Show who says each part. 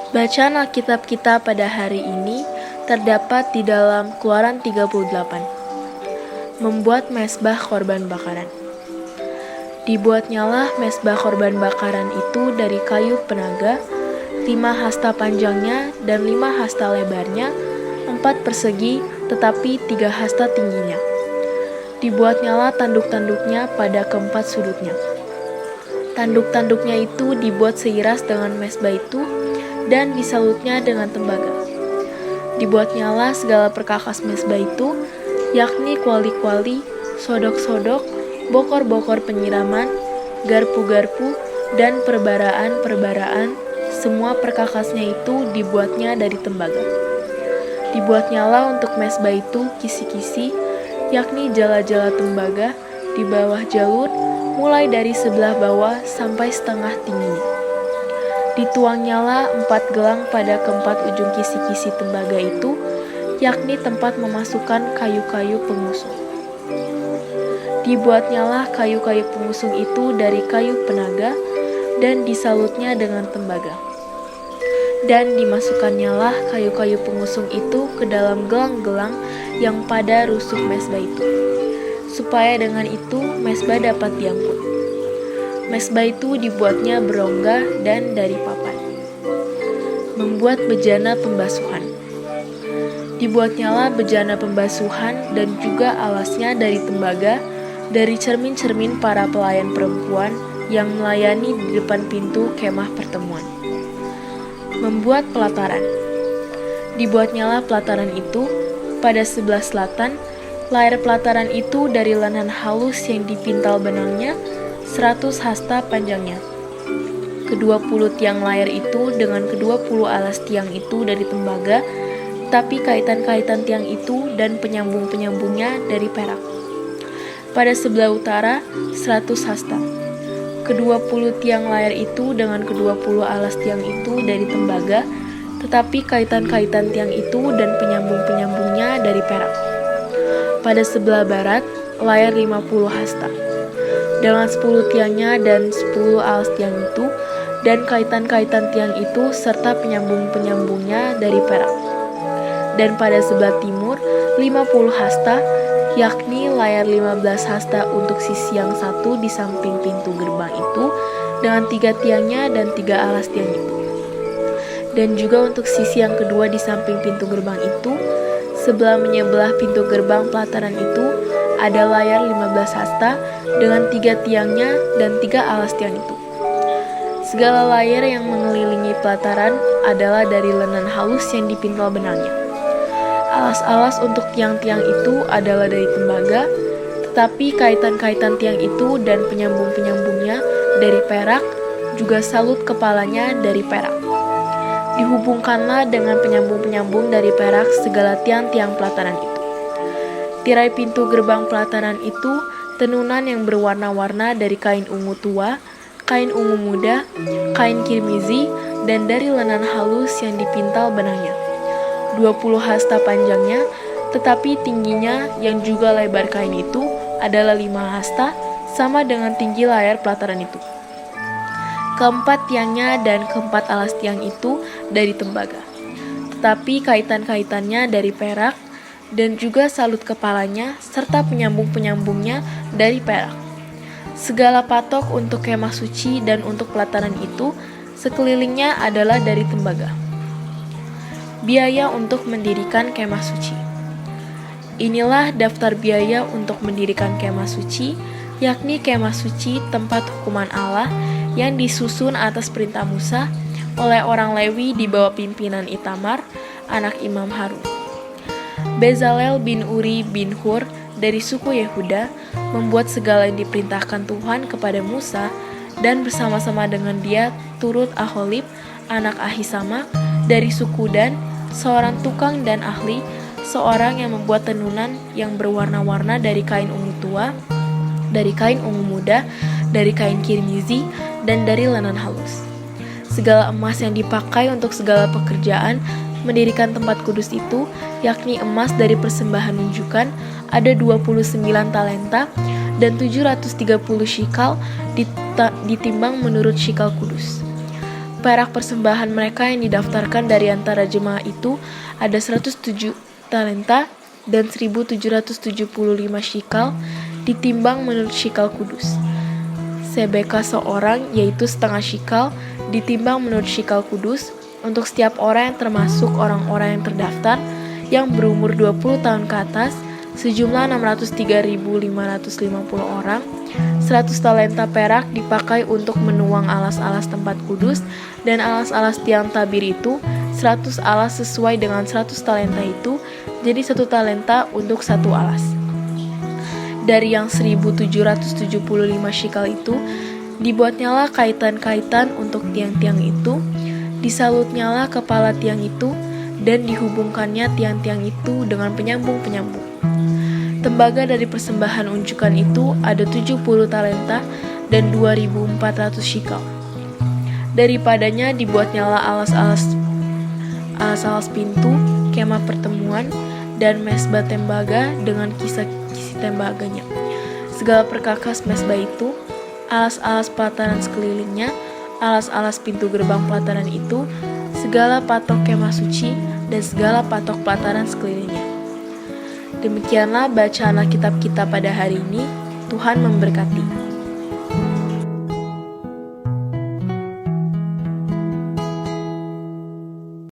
Speaker 1: Bacaan Alkitab kita pada hari ini terdapat di dalam Keluaran 38. Membuat mezbah korban bakaran. Dibuatnyalah mezbah korban bakaran itu dari kayu penaga, 5 hasta panjangnya dan 5 hasta lebarnya, 4 persegi tetapi 3 hasta tingginya. Dibuatnyalah tanduk-tanduknya pada keempat sudutnya. Tanduk-tanduknya itu dibuat seiras dengan mezbah itu dan disalutnya dengan tembaga. Dibuatnyalah segala perkakas mezbah itu, yakni kuali-kuali, sodok-sodok, bokor-bokor penyiraman, garpu-garpu, dan perbaraan-perbaraan, semua perkakasnya itu dibuatnya dari tembaga. Dibuatnyalah untuk mezbah itu kisi-kisi, yakni jala-jala tembaga, di bawah jalur, mulai dari sebelah bawah sampai setengah tingginya. Dituangnyalah 4 gelang pada keempat ujung kisi-kisi tembaga itu, yakni tempat memasukkan kayu-kayu pengusung. Dibuatnyalah kayu-kayu pengusung itu dari kayu penaga, dan disalutnya dengan tembaga. Dan dimasukannyalah kayu-kayu pengusung itu ke dalam gelang-gelang yang pada rusuk mezbah itu, supaya dengan itu mezbah dapat diangkut. Mezbah itu dibuatnya berongga dan dari papan. Membuat bejana pembasuhan. Dibuatnyalah bejana pembasuhan dan juga alasnya dari tembaga, dari cermin-cermin para pelayan perempuan yang melayani di depan pintu kemah pertemuan. Membuat pelataran. Dibuatnyalah pelataran itu pada sebelah selatan. Layar pelataran itu dari lanan halus yang dipintal benangnya, 100 hasta panjangnya. Kedua 20 tiang layar itu dengan kedua 20 alas tiang itu dari tembaga, tapi kaitan-kaitan tiang itu dan penyambung-penyambungnya dari perak. Pada sebelah utara, 100 hasta. Kedua 20 tiang layar itu dengan kedua 20 alas tiang itu dari tembaga, tetapi kaitan-kaitan tiang itu dan penyambung-penyambungnya dari perak. Pada sebelah barat, layar 50 hasta. Dengan 10 tiangnya dan 10 alas tiang itu, dan kaitan-kaitan tiang itu serta penyambung-penyambungnya dari perak. Dan pada sebelah timur, 50 hasta, yakni layar 15 hasta untuk sisi yang satu di samping pintu gerbang itu, dengan 3 tiangnya dan 3 alas tiang itu. Dan juga untuk sisi yang kedua di samping pintu gerbang itu, sebelah menyebelah pintu gerbang pelataran itu, ada layar 15 hasta dengan 3 tiangnya dan 3 alas tiang itu. Segala layar yang mengelilingi pelataran adalah dari lenan halus yang dipintal benangnya. Alas-alas untuk tiang-tiang itu adalah dari tembaga, tetapi kaitan-kaitan tiang itu dan penyambung-penyambungnya dari perak, juga salut kepalanya dari perak. Dihubungkanlah dengan penyambung-penyambung dari perak segala tiang-tiang pelataran itu. Tirai pintu gerbang pelataran itu tenunan yang berwarna-warna dari kain ungu tua, kain ungu muda, kain kirmizi, dan dari lenan halus yang dipintal benangnya. 20 hasta panjangnya, tetapi tingginya yang juga lebar kain itu adalah 5 hasta, sama dengan tinggi layar pelataran itu. Keempat tiangnya dan keempat alas tiang itu dari tembaga, tetapi kaitan-kaitannya dari perak, dan juga salut kepalanya serta penyambung-penyambungnya dari perak. Segala patok untuk kemah suci dan untuk pelataran itu sekelilingnya adalah dari tembaga. Biaya untuk mendirikan kemah suci. Inilah daftar biaya untuk mendirikan kemah suci, yakni kemah suci tempat hukuman Allah yang disusun atas perintah Musa oleh orang Lewi di bawah pimpinan Itamar, anak Imam Harun. Bezalel bin Uri bin Hur dari suku Yehuda membuat segala yang diperintahkan Tuhan kepada Musa, dan bersama-sama dengan dia turut Aholib, anak Ahisamak dari suku Dan, seorang tukang dan ahli, seorang yang membuat tenunan yang berwarna-warna dari kain ungu tua, dari kain ungu muda, dari kain kirmizi, dan dari lenan halus. Segala emas yang dipakai untuk segala pekerjaan mendirikan tempat kudus itu, yakni emas dari persembahan unjukan, ada 29 talenta dan 730 shikal ditimbang menurut shikal kudus. Perak persembahan mereka yang didaftarkan dari antara jemaah itu ada 107 talenta dan 1775 shikal, ditimbang menurut shikal kudus. Sebeka seorang, yaitu setengah shikal, ditimbang menurut shikal kudus, untuk setiap orang yang termasuk orang-orang yang terdaftar yang berumur 20 tahun ke atas, sejumlah 603.550 orang. 100 talenta perak dipakai untuk menuang alas-alas tempat kudus, dan alas-alas tiang tabir itu 100 alas sesuai dengan 100 talenta itu, jadi 1 talenta untuk 1 alas. Dari yang 1775 shikal itu, dibuatnyalah kaitan-kaitan untuk tiang-tiang itu, disalutnyalah kepala tiang itu, dan dihubungkannya tiang-tiang itu dengan penyambung-penyambung. Tembaga dari persembahan unjukan itu ada 70 talenta dan 2.400 shikal. Daripadanya dibuatnyalah alas-alas pintu, kemah pertemuan, dan mesbah tembaga dengan kisi tembaganya. Segala perkakas mesbah itu, alas-alas pelataran sekelilingnya, alas-alas pintu gerbang pelataran itu, segala patok kemah suci, dan segala patok pelataran sekelilingnya. Demikianlah bacaan Alkitab kita pada hari ini. Tuhan memberkati.